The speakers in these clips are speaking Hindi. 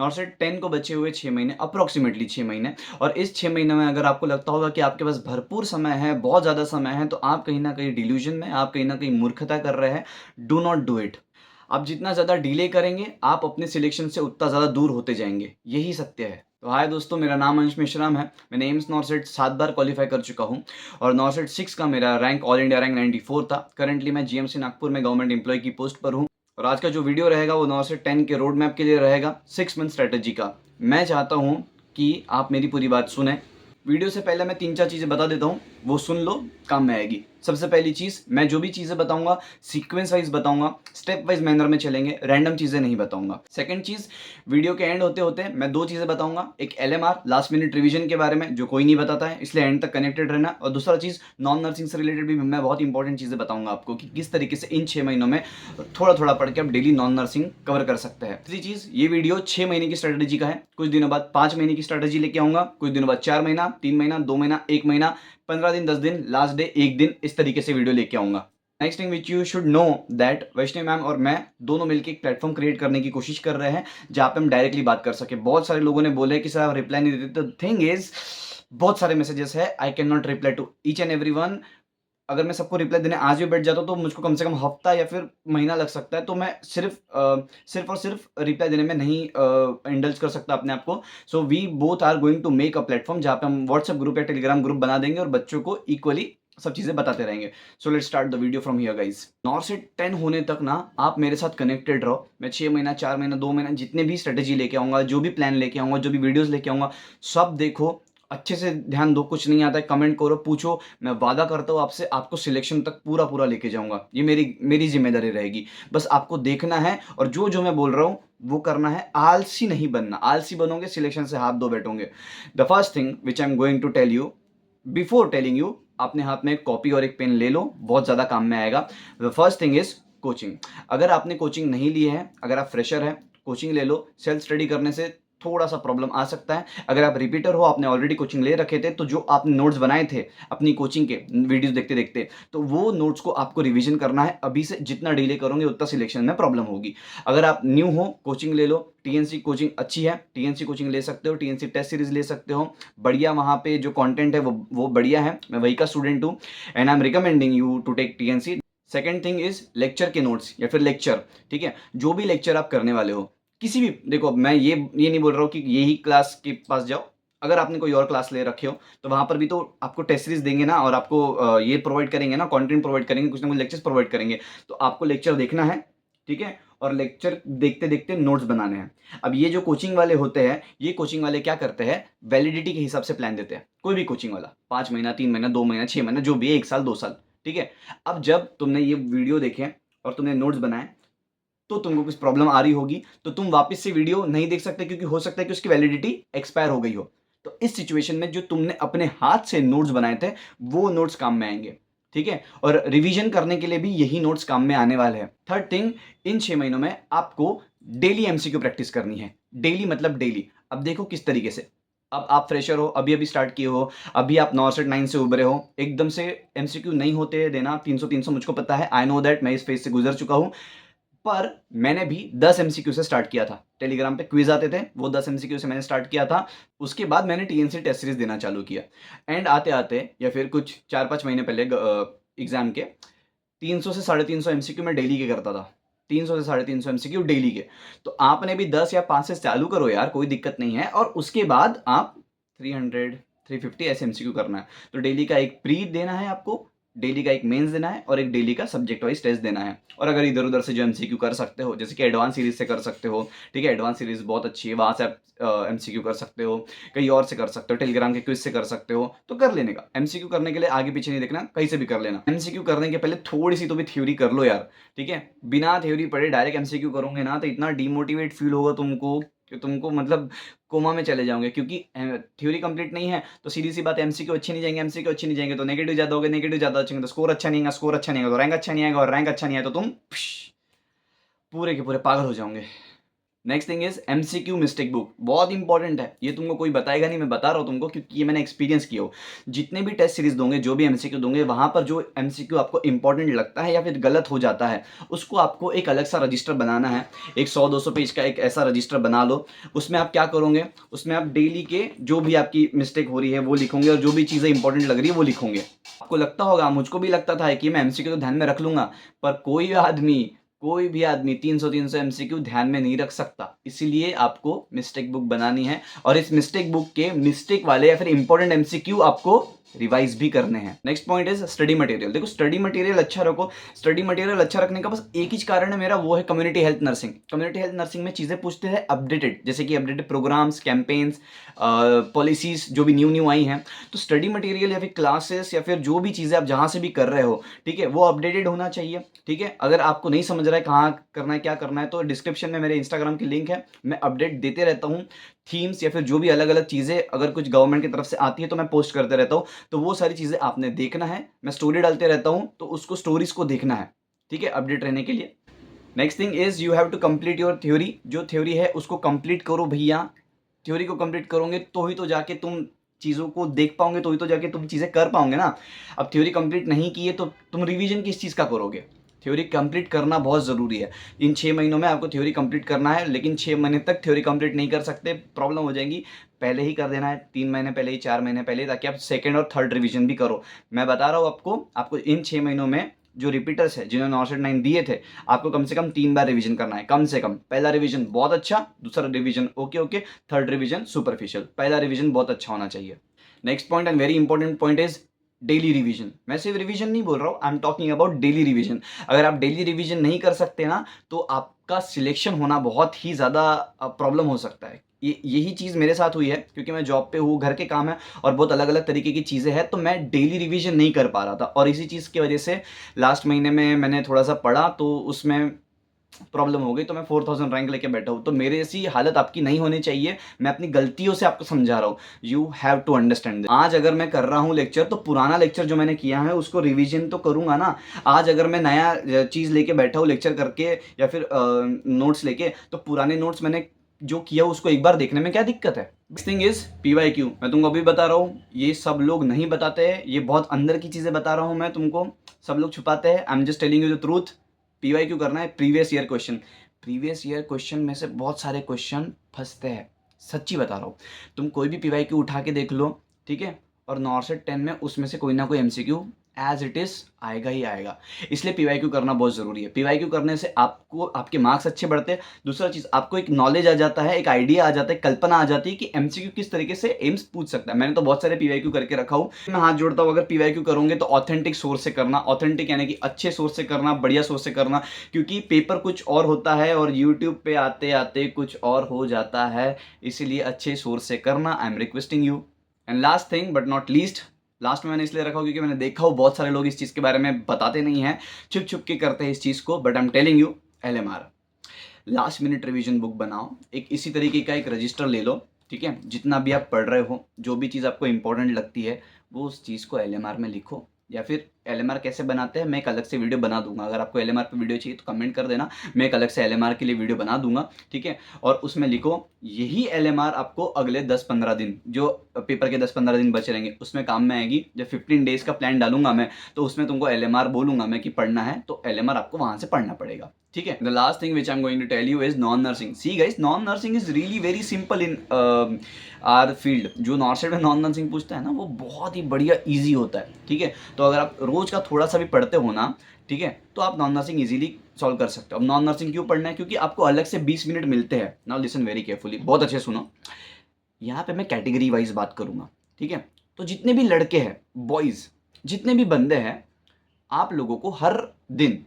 नॉर्सेट 10 को बचे हुए 6 महीने, अप्रॉक्सिमेटली 6 महीने। और इस 6 महीने में अगर आपको लगता होगा कि आपके पास भरपूर समय है, बहुत ज़्यादा समय है, तो आप कहीं न कहीं डिल्यूज़न में, आप कहीं न कहीं मूर्खता कर रहे हैं। Do not do it. आप जितना ज़्यादा डिले करेंगे, आप अपने सिलेक्शन से उतना ज़्यादा दूर होते जाएँगे। यही सत्य है। तो हाय दोस्तों, मेरा नाम अंश मेश्राम है। मैंने एम्स नॉर्सेट 7 बार क्वालीफाई कर चुका हूँ और नॉर्सेट 6 का मेरा रैंक ऑल इंडिया रैंक 94 था। करंटली मैं जीएमसी नागपुर में गवर्नमेंट एम्प्लॉय की पोस्ट पर हूँ। और आज का जो वीडियो रहेगा वो नॉर्सेट 10 के रोड मैप के लिए रहेगा, 6 मंथ स्ट्रेटेजी का। मैं चाहता हूँ कि आप मेरी पूरी बात सुनें। वीडियो से पहले मैं 3-4 चीज़ें बता देता हूँ, वो सुन लो, काम में आएगी। सबसे पहली चीज़, मैं जो भी चीज़ें बताऊँगा सीक्वेंस वाइज बताऊँगा, स्टेप वाइज मैनर में चलेंगे, रैंडम चीज़ें नहीं बताऊँगा। सेकंड चीज़, वीडियो के एंड होते-होते मैं 2 चीज़ें बताऊँगा। एक एलएमआर लास्ट मिनट रिवीजन के बारे में, जो कोई नहीं बताता है, इसलिए एंड तक कनेक्टेड रहना। और दूसरा चीज़, नॉन नर्सिंग से रिलेटेड भी मैं बहुत इंपॉर्टेंट चीज़ें बताऊँगा आपको कि किस तरीके से इन 6 महीनों में थोड़ा-थोड़ा पढ़ के आप डेली नॉन नर्सिंग कवर कर सकते हैं। तीसरी चीज़, ये वीडियो 6 महीने की स्ट्रैटेजी का है। कुछ दिनों बाद 5 महीने की स्ट्रैटेजी लेके आऊँगा, कुछ दिनों बाद 4 महीना, 3 महीना, 2 महीना, 1 महीना, 15 दिन, 10 दिन, लास्ट डे 1 दिन, इस तरीके से वीडियो लेके आऊँगा। Next thing which you should know that Vaishnavi ma'am और मैं दोनों मिलकर एक प्लेटफॉर्म क्रिएट करने की कोशिश कर रहे हैं, जहाँ पे हम डायरेक्टली बात कर सके। बहुत सारे लोगों ने बोले कि सर आप रिप्लाई नहीं देते। तो थिंग इज, बहुत सारे मैसेजेस है, I can not reply to each and every one. अगर मैं सबको रिप्लाई देने आज भी बैठ जाता हूँ तो मुझको कम से कम हफ्ता या फिर महीना लग सकता है। तो मैं सिर्फ और सिर्फ रिप्लाई देने में नहीं इंडल्ज कर सकता अपने आप को। So we both are going to make a platform जहाँ पे हम व्हाट्सएप ग्रुप या टेलीग्राम ग्रुप बना देंगे और बच्चों को इक्वली सब चीज़ें बताते रहेंगे। So let's start the video from here guys. नॉर्सेट 10 होने तक ना आप मेरे साथ कनेक्टेड रहो। मैं 6 महीना, 4 महीना, 2 महीना जितने भी स्ट्रेटेजी लेके आऊँगा, जो भी प्लान लेके आऊँगा, जो भी वीडियोज़ लेके आऊँगा, सब देखो, अच्छे से ध्यान दो। कुछ नहीं आता है कमेंट करो, पूछो। मैं वादा करता हूँ आपसे, आपको सिलेक्शन तक पूरा-पूरा लेके जाऊँगा। ये मेरी मेरी ज़िम्मेदारी रहेगी। बस आपको देखना है और जो-जो मैं बोल रहा हूँ, वो करना है। आलसी नहीं बनना। आलसी बनोगे, सिलेक्शन से हाथ धो बैठोगे। The first thing which I am going to tell you, before telling you, अपने हाथ में एक कॉपी और एक पेन ले लो, बहुत ज़्यादा काम में आएगा। The first thing is coaching. अगर आपने कोचिंग नहीं ली है, अगर आप फ्रेशर हैं, कोचिंग ले लो। सेल्फ स्टडी करने से थोड़ा-सा प्रॉब्लम आ सकता है। अगर आप रिपीटर हो, आपने ऑलरेडी कोचिंग ले रखे थे, तो जो आपने नोट्स बनाए थे अपनी कोचिंग के वीडियोज़ देखते-देखते, तो वो नोट्स को आपको रिवीजन करना है। अभी से जितना डिले करोगे उतना सिलेक्शन में प्रॉब्लम होगी। अगर आप न्यू हो, कोचिंग ले लो। टीएनसी कोचिंग अच्छी है, टीएनसी कोचिंग ले सकते हो, टीएनसी टेस्ट सीरीज़ ले सकते हो। बढ़िया, वहाँ पे जो कंटेंट है वो बढ़िया है। मैं वही का स्टूडेंट हूँ and I am recommending you to take TNC. Second thing is lecture के नोट्स या फिर लेक्चर, ठीक है? जो भी लेक्चर आप करने वाले हो, किसी भी, देखो मैं ये नहीं बोल रहा हूँ कि यही क्लास के पास जाओ। अगर आपने कोई और क्लास ले रखे हो, तो वहाँ पर भी तो आपको टेस्ट सीरीज़ देंगे ना, और आपको ये प्रोवाइड करेंगे ना, कंटेंट प्रोवाइड करेंगे, कुछ ना कुछ लेक्चर्स प्रोवाइड करेंगे। तो आपको लेक्चर देखना है, ठीक है? और लेक्चर देखते-देखते नोट्स बनाने हैं। अब ये जो कोचिंग वाले होते हैं, ये कोचिंग वाले क्या करते हैं, वैलिडिटी के हिसाब से प्लान देते हैं। कोई भी कोचिंग वाला 5 महीना, 3 महीना, 2 महीना, 6 महीना, जो भी है, 1 साल, 2 साल, ठीक है? अब जब तुमने ये वीडियो देखे और तुमने नोट्स बनाए, तो तुमको कुछ प्रॉब्लम आ रही होगी, तो तुम वापस से वीडियो नहीं देख सकते, क्योंकि हो सकता है कि उसकी वैलिडिटी एक्सपायर हो गई हो। तो इस सिचुएशन में जो तुमने अपने हाथ से नोट्स बनाए थे, वो नोट्स काम में आएँगे, ठीक है? और रिवीजन करने के लिए भी यही नोट्स काम में आने वाले हैं। थर्ड थिंग, इन 6 महीनों में आपको डेली एमसीक्यू प्रैक्टिस करनी है। डेली मतलब डेली। अब देखो किस तरीके से। अब आप फ्रेशर हो, अभी-अभी स्टार्ट किए हो, अभी आप नॉर्सेट 9 से उभरे हो, एकदम से एमसीक्यू नहीं होते देना 300-300, मुझको पता है, आई नो दैट, मैं इस फेज़ से गुज़र चुका हूँ। पर मैंने भी 10 एमसीक्यू से स्टार्ट किया था। टेलीग्राम पे क्विज़ आते थे, वो 10 एमसीक्यू से मैंने स्टार्ट किया था। उसके बाद मैंने टीएनसी टेस्ट सीरीज़ देना चालू किया एंड आते-आते या फिर कुछ 4-5 महीने पहले एग्ज़ाम के 300 से 350 एमसीक्यू मैं डेली के करता था। 300 से 350 एमसीक्यू डेली के। तो आपने भी 10 या 5 से चालू करो यार, कोई दिक्कत नहीं है, और उसके बाद आप 300, 350 ऐसे एमसीक्यू करना है। तो डेली का एक प्री देना है आपको, डेली का एक मेंस देना है और एक डेली का सब्जेक्ट वाइज टेस्ट देना है। और अगर इधर-उधर से जो एमसीक्यू कर सकते हो, जैसे कि एडवांस सीरीज़ से कर सकते हो, ठीक है? एडवांस सीरीज़ बहुत अच्छी है, वहाँ से आप एमसीक्यू कर सकते हो, कहीं और से कर सकते हो, टेलीग्राम के क्विज़ से कर सकते हो, तो कर लेने का। एमसीक्यू करने के लिए आगे-पीछे नहीं देखना, कहीं से भी कर लेना। एमसीक्यू करने के पहले थोड़ी-सी तो भी थ्योरी कर लो यार, ठीक है? बिना थ्योरी पढ़े डायरेक्ट एमसीक्यू करोगे ना, तो इतना डिमोटिवेट फ़ील होगा तुमको कि तुमको मतलब कोमा में चले जाओगे, क्योंकि थ्योरी कंप्लीट नहीं है, तो सीधी-सी बात है, एमसीक्यू अच्छे नहीं जाएँगे, एमसीक्यू अच्छे नहीं जाएँगे तो नेगेटिव ज़्यादा होगे, नेगेटिव ज़्यादा अच्छे होंगे तो स्कोर अच्छा नहीं आएगा, स्कोर अच्छा नहीं आएगा तो रैंक अच्छा नहीं आएगा, और रैंक अच्छा नहीं आया तो तुम पूरे के पूरे पागल हो जाओगे। Next thing is MCQ mistake book, बहुत इंपॉर्टेंट है। ये तुमको कोई बताएगा नहीं, मैं बता रहा हूँ तुमको, क्योंकि ये मैंने एक्सपीरियंस किया हो। जितने भी टेस्ट सीरीज दोगे, जो भी एमसीक्यू दोगे, वहां पर जो एमसीक्यू आपको इंपॉर्टेंट लगता है या फिर गलत हो जाता है, उसको आपको एक अलग सा रजिस्टर बनाना है। एक 100-200 पेज का एक ऐसा रजिस्टर बना लो। उसमें आप क्या करोगे, उसमें आप डेली के जो भी आपकी मिस्टेक हो रही है वो लिखोगे, और जो भी चीज़ें इंपॉर्टेंट लग रही है वो लिखोगे। आपको लगता होगा, मुझको भी लगता था कि मैं एमसीक्यू तो ध्यान में रख लूंगा, पर कोई भी आदमी 300 एमसीक्यू ध्यान में नहीं रख सकता। इसीलिए आपको मिस्टेक बुक बनानी है, और इस मिस्टेक बुक के मिस्टेक वाले या फिर इंपॉर्टेंट एमसीक्यू आपको रिवाइज भी करने हैं। Next point is study material. देखो, स्टडी मटेरियल अच्छा रखो। स्टडी मटेरियल अच्छा रखने का बस एक ही कारण है मेरा, वो है community health nursing. Community health nursing में चीजें पूछते हैं अपडेटेड, जैसे कि अपडेटेड प्रोग्राम्स, कैंपेन्स, पॉलिसीज जो भी न्यू आई हैं। तो स्टडी मटेरियल या फिर क्लासेस या फिर जो भी चीज़ें आप जहाँ से भी कर रहे हो, ठीक है, वो अपडेटेड होना चाहिए। ठीक है, अगर आपको नहीं समझ रहा है कहाँ करना है, क्या करना है, तो डिस्क्रिप्शन में मेरे इंस्टाग्राम की लिंक है, मैं अपडेट देते रहता हूँ। थीम्स या फिर जो भी अलग अलग चीज़ें अगर कुछ गवर्नमेंट की तरफ से आती है तो मैं पोस्ट करते रहता हूँ। तो वो सारी चीज़ें आपने देखना है। मैं स्टोरी डालते रहता हूँ, तो उसको स्टोरीज को देखना है, ठीक है, अपडेट रहने के लिए। Next thing is you have to complete your theory. जो थ्योरी है उसको कंप्लीट करो भैया। थ्योरी को कंप्लीट करोगे तो ही तो जाके तुम चीज़ों को देख पाओगे, तो ही तो जाके तुम चीज़ें कर पाओगे ना। अब थ्योरी कंप्लीट नहीं की है तो तुम रिवीजन किस चीज़ का करोगे। थ्योरी कंप्लीट करना बहुत ज़रूरी है। इन 6 महीनों में आपको थ्योरी कंप्लीट करना है, लेकिन 6 महीने तक थ्योरी कंप्लीट नहीं कर सकते, प्रॉब्लम हो जाएगी। पहले ही कर देना है, 3 महीने पहले ही, 4 महीने पहले ही, ताकि आप सेकेंड और थर्ड रिवीजन भी करो। मैं बता रहा हूँ आपको इन 6 महीनों में जो रिपीटर्स है जिन्होंने नॉर्सेट 9 दिए थे, आपको कम से कम 3 बार रिवीजन करना है, कम से कम। पहला रिवीजन बहुत अच्छा, दूसरा revision okay okay, third revision superficial, पहला रिवीजन बहुत अच्छा होना चाहिए। Next point and very important point is daily revision. मैं सिर्फ रिवीजन नहीं बोल रहा हूँ, I am talking about daily revision. अगर आप डेली रिवीजन नहीं कर सकते ना, तो आपका सिलेक्शन होना बहुत ही ज़्यादा प्रॉब्लम हो सकता है। यही चीज़ मेरे साथ हुई है, क्योंकि मैं जॉब पे हूँ, घर के काम है और बहुत अलग अलग तरीके की चीज़ें हैं, तो मैं डेली रिवीजन नहीं कर पा रहा था, और इसी चीज़ की वजह से लास्ट महीने में मैंने थोड़ा सा पढ़ा तो उसमें प्रॉब्लम हो गई, तो मैं 4000 रैंक लेके बैठा हूँ। तो मेरे जैसी हालत आपकी नहीं होनी चाहिए। मैं अपनी गलतियों से आपको समझा रहा हूँ, यू हैव टू अंडरस्टैंड। आज अगर मैं कर रहा हूँ लेक्चर, तो पुराना लेक्चर जो मैंने किया है उसको रिवीजन तो करूंगा ना। आज अगर मैं नया चीज़ लेके बैठा हूँ लेक्चर करके या फिर नोट्स लेके, तो पुराने नोट्स मैंने जो किया उसको एक बार देखने में क्या दिक्कत है। Next thing is PYQ। मैं तुमको अभी बता रहा हूँ, ये सब लोग नहीं बताते हैं, ये बहुत अंदर की चीज़ें बता रहा हूँ मैं तुमको, सब लोग छुपाते हैं। I am just telling you the truth. PYQ करना है, previous year question. Previous year question में से बहुत सारे क्वेश्चन फंसते हैं, सच्ची बता रहा हूँ। तुम कोई भी PYQ उठा के देख लो, ठीक है, और नॉर्सेट 10 में उसमें से कोई ना कोई MCQ एज इट इज आएगा ही आएगा। इसलिए PYQ करना बहुत ज़रूरी है। PYQ करने से आपको आपके मार्क्स अच्छे बढ़ते हैं। दूसरा चीज़, आपको एक नॉलेज आ जाता है, एक आइडिया आ जाता है, कल्पना आ जाती है कि MCQ किस तरीके से एम्स पूछ सकता है। मैंने तो बहुत सारे PYQ करके रखा हूँ। मैं हाथ जोड़ता हूँ, अगर PYQ करोगे तो ऑथेंटिक सोर्स से करना। ऑथेंटिक यानी कि अच्छे सोर्स से करना, बढ़िया सोर्स से करना, क्योंकि पेपर कुछ और होता है और यूट्यूब पे आते आते कुछ और हो जाता है। इसीलिए अच्छे सोर्स से करना, I am requesting you. And last thing but not least, last में मैंने इसलिए रखा क्योंकि मैंने देखा हो बहुत सारे लोग इस चीज़ के बारे में बताते नहीं हैं, छुप छुप के करते हैं इस चीज़ को, but I am telling you, LMR last minute revision book बनाओ। एक इसी तरीके का एक रजिस्टर ले लो, ठीक है, जितना भी आप पढ़ रहे हो, जो भी चीज़ आपको इंपॉर्टेंट लगती है, वो उस चीज़ को LMR में लिखो। या फिर LMR कैसे बनाते हैं मैं एक अलग से वीडियो बना दूंगा। अगर आपको LMR पे वीडियो चाहिए तो कमेंट कर देना, मैं एक अलग से LMR के लिए वीडियो बना दूंगा, ठीक है। और उसमें लिखो, यही LMR आपको अगले 10-15 दिन, जो पेपर के 10-15 दिन बचे रहेंगे, उसमें काम में आएगी। जब 15 डेज का प्लान डालूंगा मैं, तो उसमें तुमको LMR बोलूंगा मैं कि पढ़ना है, तो LMR आपको वहां से पढ़ना पड़ेगा, ठीक है। The last thing which I am going to tell you is non nursing. See guys, non nursing is really very simple in our field. जो नॉर्सेट में नॉन नर्सिंग पूछता है ना, वो बहुत ही बढ़िया ईजी होता है, ठीक है। तो अगर आप रोज का थोड़ा सा भी पढ़ते हो ना, ठीक है, तो आप नॉन नर्सिंग इजीली सॉल्व कर सकते हो। अब नॉन नर्सिंग क्यों पढ़ना है, क्योंकि आपको अलग से 20 मिनट मिलते हैं। नाउ लिसन वेरी केयरफुली, बहुत अच्छे सुनो। यहाँ पे मैं कैटेगरी वाइज बात करूंगा, ठीक है। तो जितने भी लड़के हैं, बॉयज, जितने भी बंदे हैं, आप लोगों को हर दिन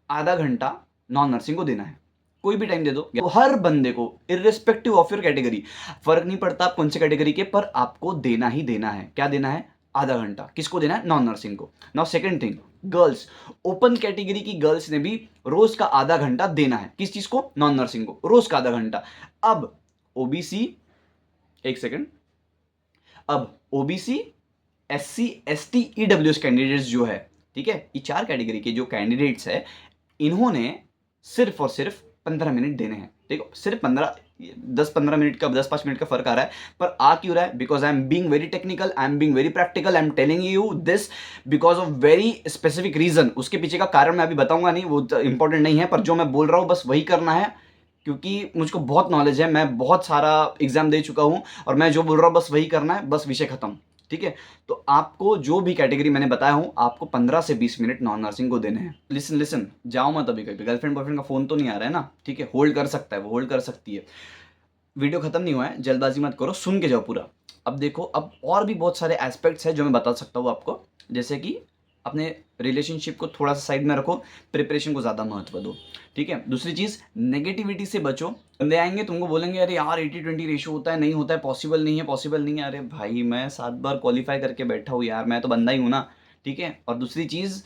आधा घंटा नॉन नर्सिंग को देना है। कोई भी टाइम दे दो, तो हर बंदे को, इररिस्पेक्टिव ऑफ योर कैटेगरी, फर्क नहीं पड़ता आप कौन सी कैटेगरी के, पर आपको देना ही देना है। क्या देना है? आधा घंटा। किसको देना है? नॉन नर्सिंग को। Now second thing, girls, open category की गर्ल्स ने भी रोज का आधा घंटा देना है। किस चीज को? नॉन नर्सिंग को, रोज का आधा घंटा। अब ओबीसी, एक सेकंड, अब OBC, SC, ST, EWS candidates जो है, ठीक है, ये 4 कैटेगरी के जो कैंडिडेट्स है, इन्होंने सिर्फ और सिर्फ 15 मिनट देने हैं। देखो सिर्फ 10-15 मिनट का 10-5 मिनट का फर्क आ रहा है, पर आ क्यों रहा है? Because I am being very technical, I am being very practical, I am telling you this because of very specific reason. उसके पीछे का कारण मैं अभी बताऊंगा नहीं, वो इंपॉर्टेंट नहीं है, पर जो मैं बोल रहा हूँ बस वही करना है, क्योंकि मुझको बहुत नॉलेज है, मैं बहुत सारा एग्जाम दे चुका हूँ, और मैं जो बोल रहा हूँ बस वही करना है, बस विषय खत्म। ठीक है, तो आपको जो भी कैटेगरी मैंने बताया हूँ, आपको 15 से 20 मिनट नॉन नर्सिंग को देने हैं। लिसन लिसन, जाओ मत अभी कहीं पे, गर्लफ्रेंड बॉयफ्रेंड का फोन तो नहीं आ रहा है ना? ठीक है, होल्ड कर सकता है, वो होल्ड कर सकती है। वीडियो खत्म नहीं हुआ है, जल्दबाजी मत करो, सुन के जाओ पूरा। अब देखो, अब और भी बहुत सारे एस्पेक्ट्स हैं जो मैं बता सकता हूँ आपको, जैसे कि अपने रिलेशनशिप को थोड़ा सा साइड में रखो, प्रिपरेशन को ज़्यादा महत्व दो। ठीक है, दूसरी चीज़, नेगेटिविटी से बचो। बंदे आएंगे तुमको बोलेंगे अरे यार 80-20 रेशियो होता है, नहीं होता है, पॉसिबल नहीं है, पॉसिबल नहीं है। अरे भाई मैं 7 बार क्वालिफाई करके बैठा हूँ यार, मैं तो बंदा ही हूँ ना। ठीक है, और दूसरी चीज़,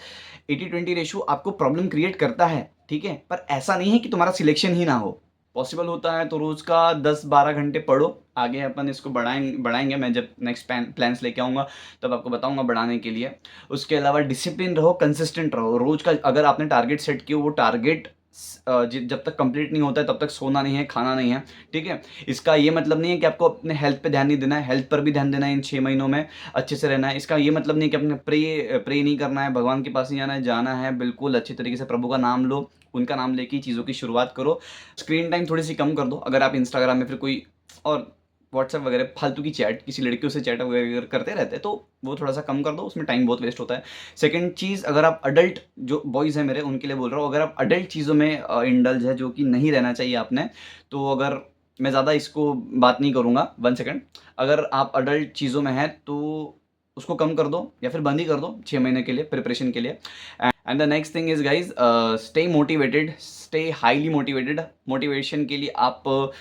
80-20 रेशियो आपको प्रॉब्लम क्रिएट करता है, ठीक है, पर ऐसा नहीं है कि तुम्हारा सिलेक्शन ही ना हो। पॉसिबल होता है तो रोज़ का 10-12 घंटे पढ़ो। आगे अपन इसको बढ़ाएंगे, मैं जब नेक्स्ट प्लान्स लेके आऊँगा तब आपको बताऊँगा बढ़ाने के लिए। उसके अलावा डिसिप्लिन रहो, कंसिस्टेंट रहो। रोज़ का अगर आपने टारगेट सेट किया, वो टारगेट जब तक कंप्लीट नहीं होता है तब तक सोना नहीं है, खाना नहीं है। ठीक है, इसका ये मतलब नहीं है कि आपको अपने हेल्थ पे ध्यान नहीं देना है, हेल्थ पर भी ध्यान देना है। इन 6 महीनों में अच्छे से रहना है। इसका ये मतलब नहीं कि अपने प्रे नहीं करना है, भगवान के पास नहीं जाना है बिल्कुल अच्छी तरीके से प्रभु का नाम लो, उनका नाम लेके ही चीज़ों की शुरुआत करो। स्क्रीन टाइम थोड़ी सी कम कर दो। अगर आप इंस्टाग्राम में फिर कोई और व्हाट्सएप वगैरह फालतू की चैट, किसी लड़कियों से चैट वगैरह करते रहते हैं, तो वो थोड़ा सा कम कर दो, उसमें टाइम बहुत वेस्ट होता है। सेकंड चीज़, अगर आप अडल्ट, जो बॉयज़ हैं मेरे उनके लिए बोल रहा हूँ, अगर आप अडल्ट चीज़ों में इंडल्ज है, जो कि नहीं रहना चाहिए आपने, तो अगर मैं ज़्यादा इसको बात नहीं करूँगा, 1 सेकंड, अगर आप अडल्ट चीज़ों में हैं तो उसको कम कर दो या फिर बंद ही कर दो 6 महीने के लिए प्रिपरेशन के लिए। And the next thing is guys, stay motivated, stay highly motivated. Motivation के लिए आप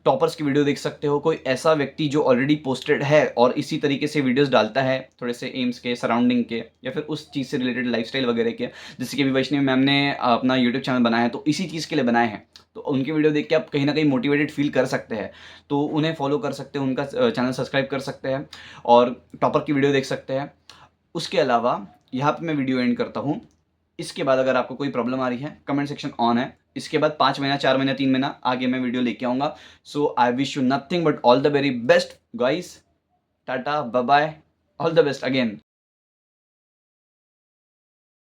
टॉपर्स की वीडियो देख सकते हो, कोई ऐसा व्यक्ति जो ऑलरेडी पोस्टेड है और इसी तरीके से वीडियोस डालता है, थोड़े से एम्स के, सराउंडिंग के, या फिर उस चीज़ से रिलेटेड लाइफस्टाइल वगैरह के। जैसे कि अभी वैष्णवी मैम ने अपना यूट्यूब चैनल बनाया है, तो इसी चीज़ के लिए बनाए हैं, तो उनकी वीडियो देख के आप कहीं ना कहीं मोटिवेटेड फील कर सकते हैं, तो उन्हें फॉलो कर सकते हैं, उनका चैनल सब्सक्राइब कर सकते हैं और टॉपर की वीडियो देख सकते हैं। उसके अलावा यहाँ पे मैं वीडियो एंड करता हूँ। इसके बाद अगर आपको कोई प्रॉब्लम आ रही है, कमेंट सेक्शन ऑन है। इसके बाद 5 महीना, 4 महीना, 3 महीना आगे मैं वीडियो लेके आऊँगा। So I wish you nothing but all the very best guys. Tata, bye bye, all the best again.